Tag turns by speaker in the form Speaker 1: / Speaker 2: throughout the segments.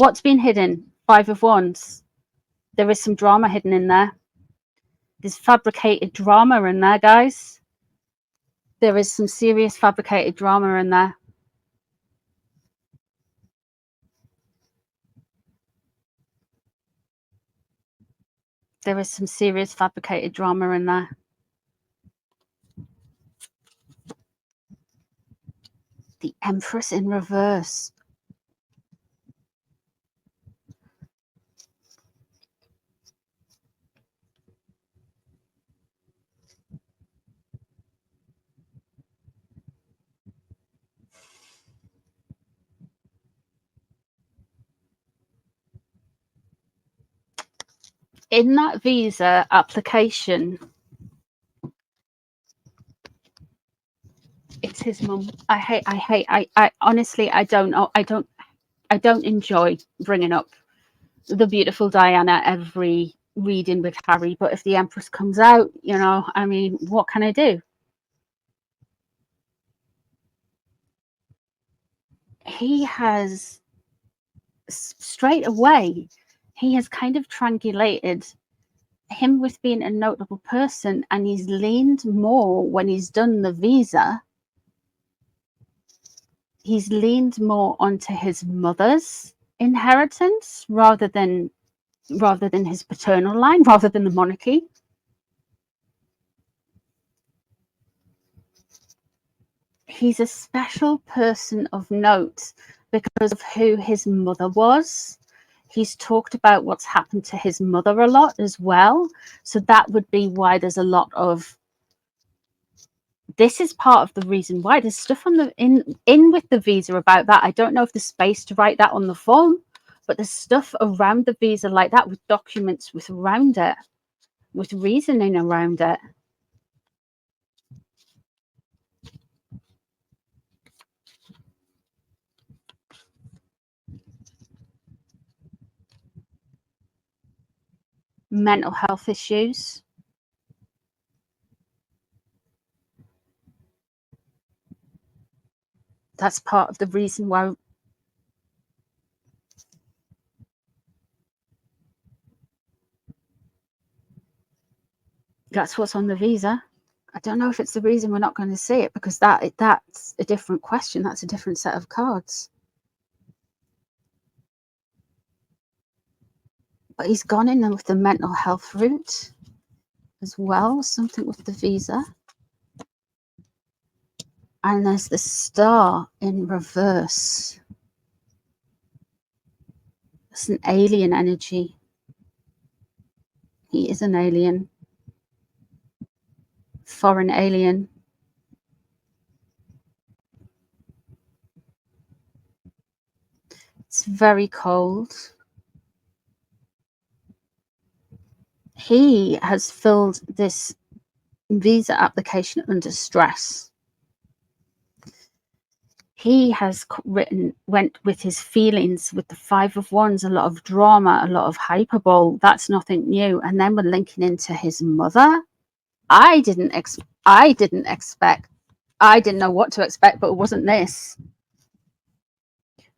Speaker 1: What's been hidden? 5 of Wands. There is some drama hidden in there. There's fabricated drama in there, guys. There is some serious fabricated drama in there. There is some serious fabricated drama in there. The Empress in reverse. In that visa application, it's his mum. I honestly, I don't enjoy bringing up the beautiful Diana every reading with Harry, but if the Empress comes out, you know, I mean, what can I do? He has, straight away, he has kind of triangulated him with being a notable person, and he's leaned more when he's done the visa. He's leaned more onto his mother's inheritance rather than his paternal line, rather than the monarchy. He's a special person of note because of who his mother was. He's talked about what's happened to his mother a lot as well. So that would be why there's a lot of, this is part of the reason why there's stuff on the in with the visa about that. I don't know if there's space to write that on the form, but there's stuff around the visa like that, with documents with around it, with reasoning around it. Mental health issues. That's part of the reason why. That's what's on the visa. I don't know if it's the reason we're not going to see it, because that's a different question. That's a different set of cards. But he's gone in there with the mental health route as well, something with the visa. And there's the Star in reverse. It's an alien energy. He is an alien. Foreign alien. It's very cold. He has filled this visa application under stress. He has went with his feelings, with the 5 of Wands, a lot of drama, a lot of hyperbole. That's nothing new. And then we're linking into his mother. I didn't know what to expect, but it wasn't this.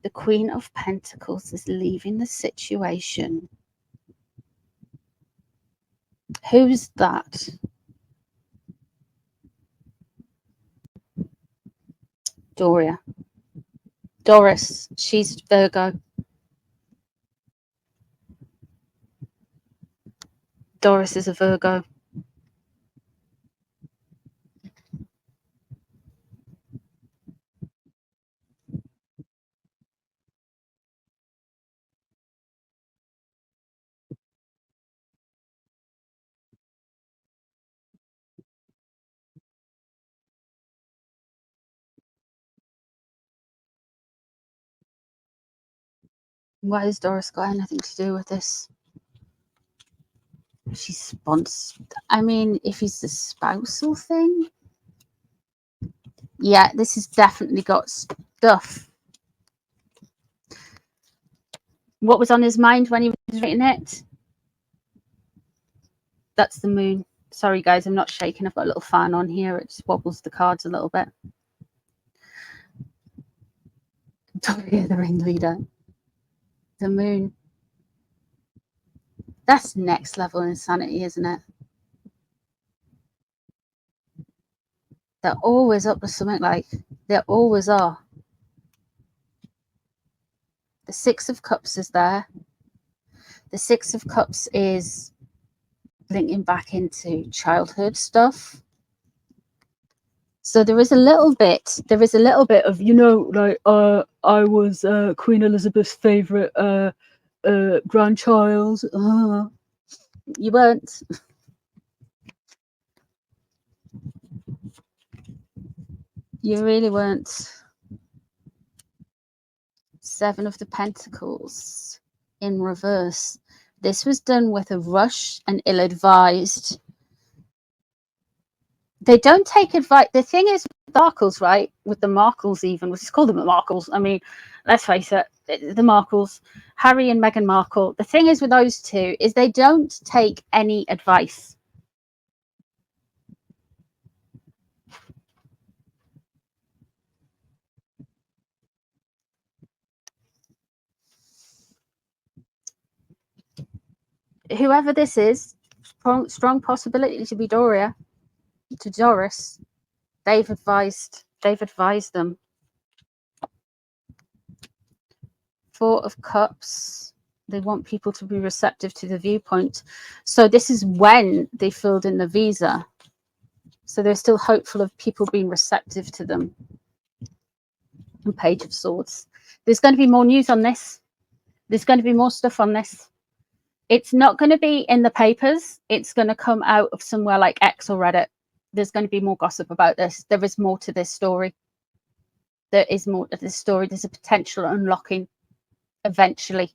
Speaker 1: The Queen of Pentacles is leaving the situation. Who's that? Doris, she's Virgo. Doris is a Virgo. Why has Doris got anything to do with this? She's sponsored. I mean, if it's the spousal thing, yeah, this has definitely got stuff. What was on his mind when he was writing it? That's the Moon. Sorry, guys, I'm not shaking. I've got a little fan on here. It just wobbles the cards a little bit. Doria, the ringleader. the moon. That's next level insanity, isn't it? They're always up to something, like they always are. The Six of Cups is there. The Six of Cups is linking back into childhood stuff. So there is a little bit of, you know, like I was Queen Elizabeth's favorite grandchild. You weren't. You really weren't. Seven of the Pentacles in reverse. This was done with a rush and ill-advised. They don't take advice. The thing is with Markles, right? With the Markles, even, let's call them the Markles. I mean, let's face it, the Markles, Harry and Meghan Markle. The thing is with those two is they don't take any advice. Whoever this is, strong possibility to be Doria, to Doris. They've advised them. Four of Cups. They want people to be receptive to the viewpoint. So this is when they filled in the visa. So they're still hopeful of people being receptive to them. And Page of Swords. There's going to be more news on this. There's going to be more stuff on this. It's not going to be in the papers. It's going to come out of somewhere like X or Reddit. There's going to be more gossip about this. There is more to this story. There is more to this story. There's a potential unlocking eventually.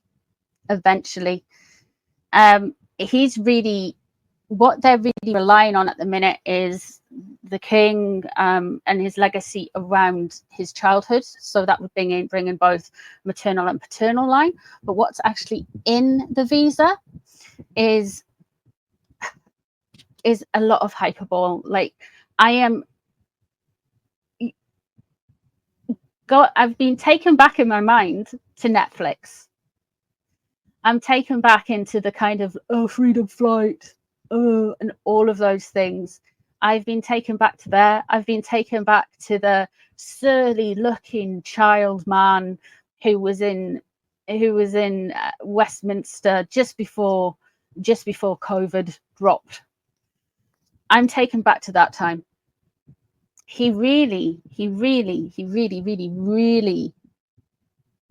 Speaker 1: He's really, what they're really relying on at the minute is the king and his legacy around his childhood. So that would bring in both maternal and paternal line. But what's actually in the visa is a lot of hyperbole. Like, I've been taken back in my mind to Netflix. I'm taken back into the kind of freedom flight and all of those things. I've been taken back to there. I've been taken back to the surly looking child man who was in Westminster just before COVID dropped. I'm taken back to that time. He really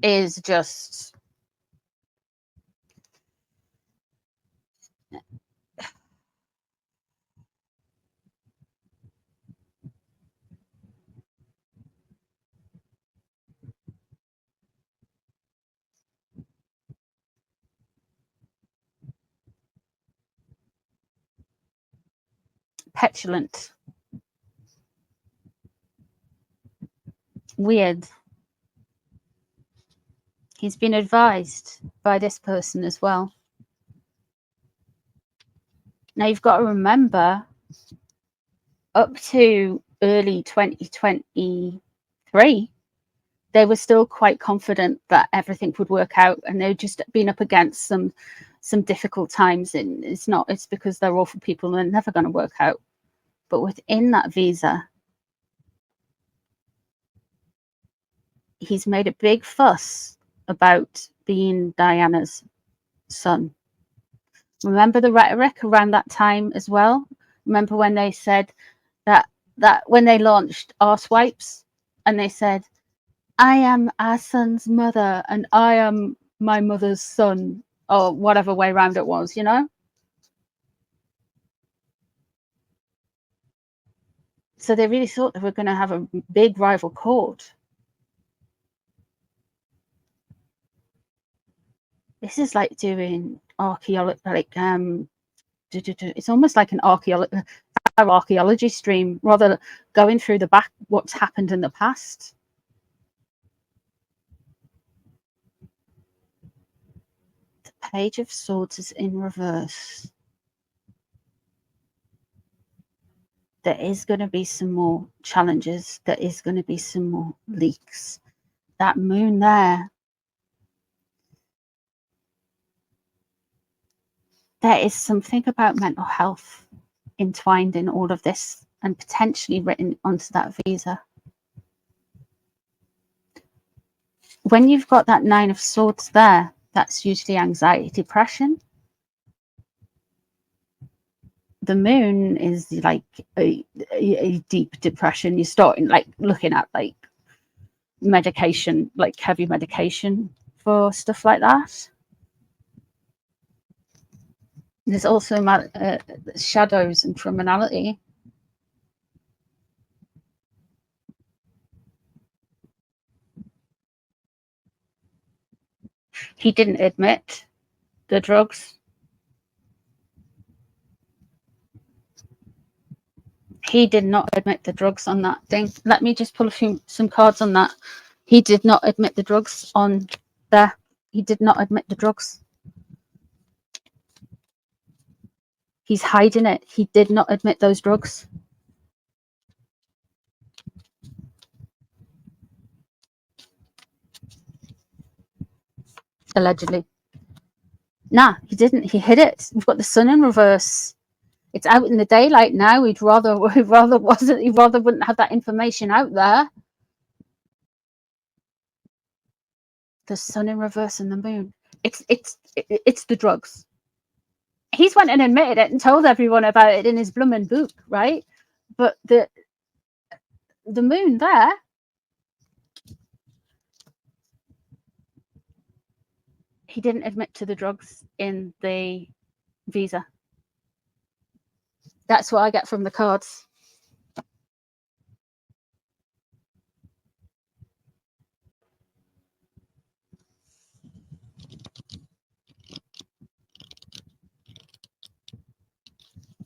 Speaker 1: is just petulant, weird. He's been advised by this person as well. Now you've got to remember, up to early 2023, they were still quite confident that everything would work out, and they've just been up against some difficult times. And it's because they're awful people and they're never going to work out. But within that visa, he's made a big fuss about being Diana's son. Remember the rhetoric around that time as well? Remember when they said that when they launched Arsewipes and they said, I am our son's mother and I am my mother's son, or whatever way around it was, you know? So they really thought they were going to have a big rival court. This is like doing archaeology, like it's almost like an archaeology stream, rather going through the back, what's happened in the past. The Page of Swords is in reverse. There is going to be some more challenges. There is going to be some more leaks. That moon there, there is something about mental health entwined in all of this and potentially written onto that visa. When you've got that 9 of Swords there, that's usually anxiety, depression. The moon is like a deep depression. You're starting like looking at like medication, like heavy medication for stuff like that. There's also shadows and criminality. He didn't admit the drugs. He did not admit the drugs on that thing. Let me just pull some cards on that. He did not admit the drugs on there. He did not admit the drugs. He's hiding it. He did not admit those drugs. Allegedly. Nah, he didn't. He hid it. We've got the sun in reverse. It's out in the daylight now. He'd rather wouldn't have that information out there. The sun in reverse and the moon. It's the drugs. He's went and admitted it and told everyone about it in his blooming book, right? But the moon there, he didn't admit to the drugs in the visa. That's what I get from the cards.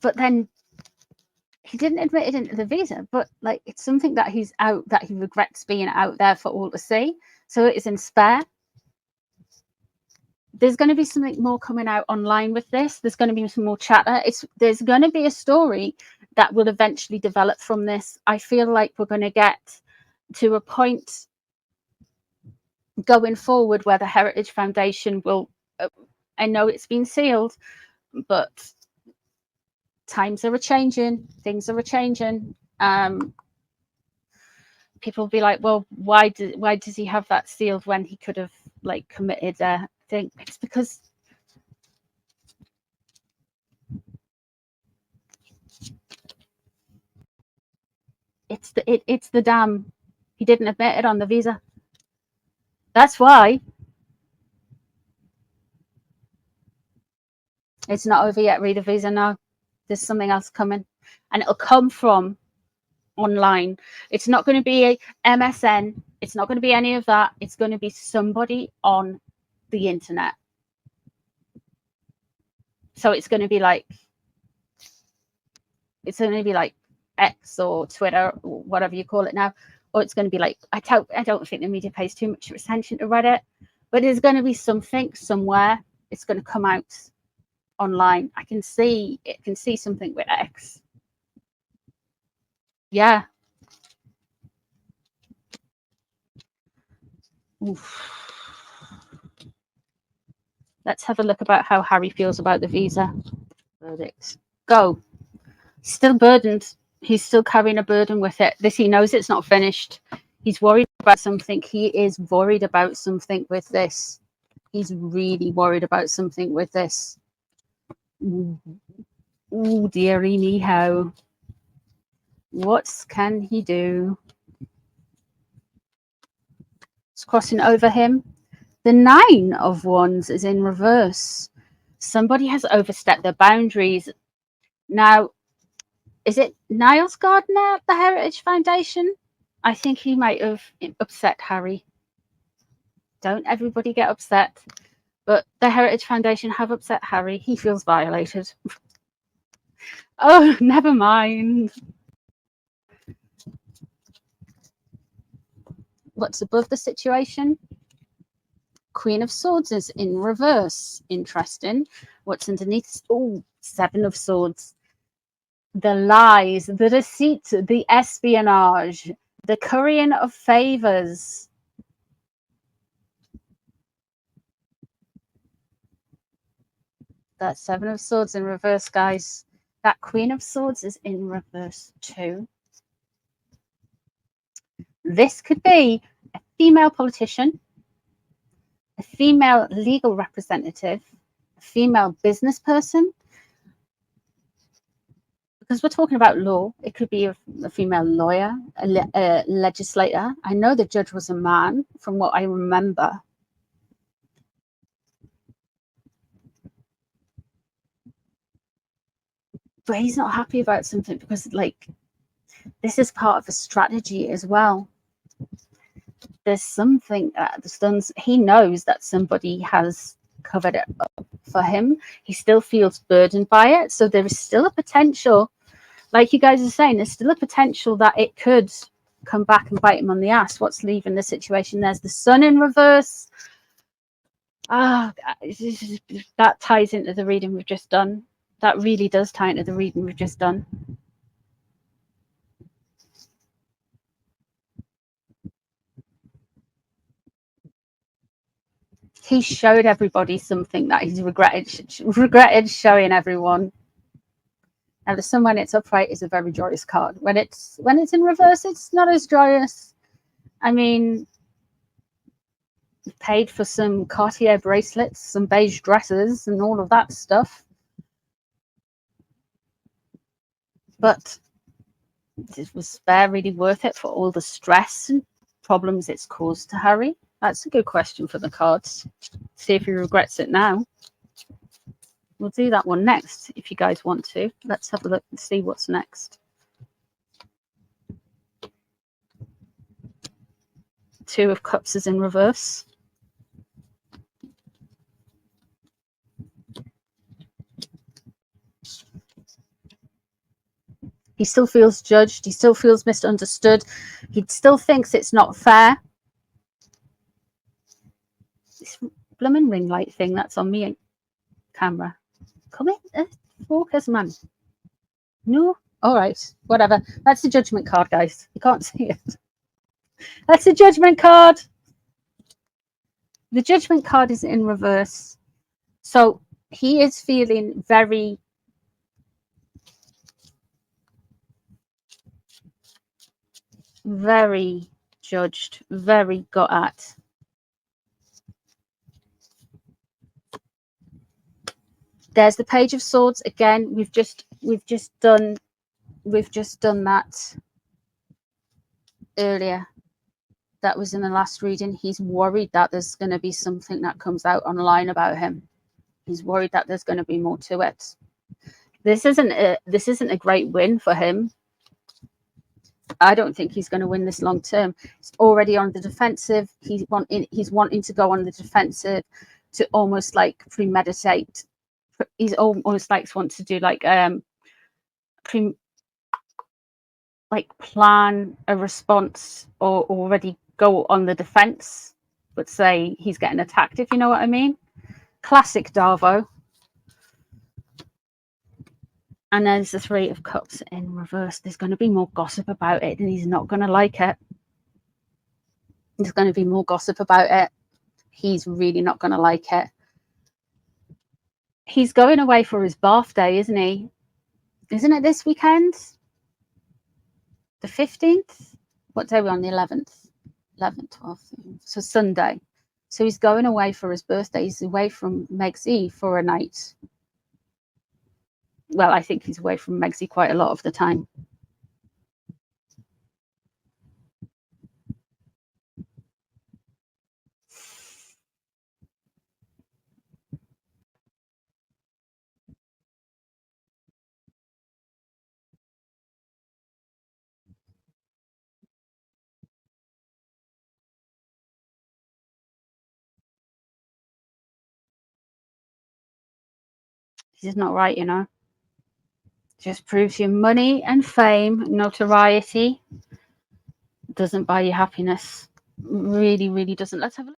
Speaker 1: But then he didn't admit it into the visa, but like it's something that he's out, that he regrets being out there for all to see. So it is in spare. There's going to be something more coming out online with this. There's going to be some more chatter. There's going to be a story that will eventually develop from this. I feel like we're going to get to a point going forward where the Heritage Foundation will, I know it's been sealed, but times are changing, things are changing. People will be like, well, why does he have that sealed when he could have like committed a thing? It's because it's the damn, he didn't admit it on the visa. That's why. It's not over yet, read a visa now. There's something else coming, and it'll come from online. It's not going to be a MSN. It's not going to be any of that. It's going to be somebody on the internet. So it's going to be like X or Twitter or whatever you call it now, or it's going to be like, I don't think the media pays too much attention to Reddit, but there's going to be something somewhere. It's going to come out online. I can see something with X. Yeah. Oof. Let's have a look about how Harry feels about the visa. Verdict. Go. Still burdened. He's still carrying a burden with it. He knows it's not finished. He's worried about something. He is worried about something with this. He's really worried about something with this. Ooh, dearie me how. What can he do? It's crossing over him. The 9 of Wands is in reverse. Somebody has overstepped their boundaries. Now, is it Niles Gardner, the Heritage Foundation? I think he might have upset Harry. Don't everybody get upset. But the Heritage Foundation have upset Harry. He feels violated. Oh, never mind. What's above the situation? Queen of Swords is in reverse. Interesting. What's underneath? Oh, 7 of Swords. The lies, the deceit, the espionage, the currying of favors. That Seven of Swords in reverse, guys. That Queen of Swords is in reverse too. This could be a female politician, a female legal representative, a female business person. Because we're talking about law, it could be a female lawyer, a legislator. I know the judge was a man, from what I remember. But he's not happy about something because, like, this is part of a strategy as well. There's something he knows that somebody has covered it up for him. He still feels burdened by it. So there is still a potential, like you guys are saying, there's still a potential that it could come back and bite him on the ass. What's leaving the situation? There's the Sun in reverse. That ties into the reading we've just done. That really does tie into the reading we've just done. He showed everybody something that he's regretted showing everyone. Now the Sun, when it's upright, is a very joyous card. When it's in reverse, it's not as joyous. I mean, paid for some Cartier bracelets, some beige dresses, and all of that stuff. But was Spare really worth it for all the stress and problems it's caused to Harry? That's a good question for the cards. See if he regrets it now. We'll do that one next if you guys want to. Let's have a look and see what's next. Two of Cups is in reverse. He still feels judged. He still feels misunderstood. He still thinks it's not fair. This blooming ring light thing that's on me camera. Come in, focus, man. No, all right, whatever. That's the Judgment card, guys. You can't see it. That's the Judgment card. The Judgment card is in reverse, so he is feeling very judged, very got at. There's the Page of Swords again. We've just done that earlier. That was in the last reading. He's worried that there's going to be something that comes out online about him. He's worried that there's going to be more to it. This isn't a great win for him. I don't think he's going to win this long term. He's already on the defensive. He's wanting to go on the defensive to almost like premeditate. He's almost like wants to do like plan a response or already go on the defense, but say he's getting attacked, if you know what I mean. Classic Darvo. And there's the Three of Cups in reverse. There's going to be more gossip about it, and he's not going to like it. There's going to be more gossip about it. He's really not going to like it. He's going away for his birthday, isn't he? Isn't it this weekend? The 15th? What day are we on? The 11th? 11th, 12th. So Sunday. So he's going away for his birthday. He's away from Megsy for a night. Well, I think he's away from Megsy quite a lot of the time. This is not right, you know. Just proves you money and fame, notoriety doesn't buy you happiness. Really, really doesn't. Let's have a look.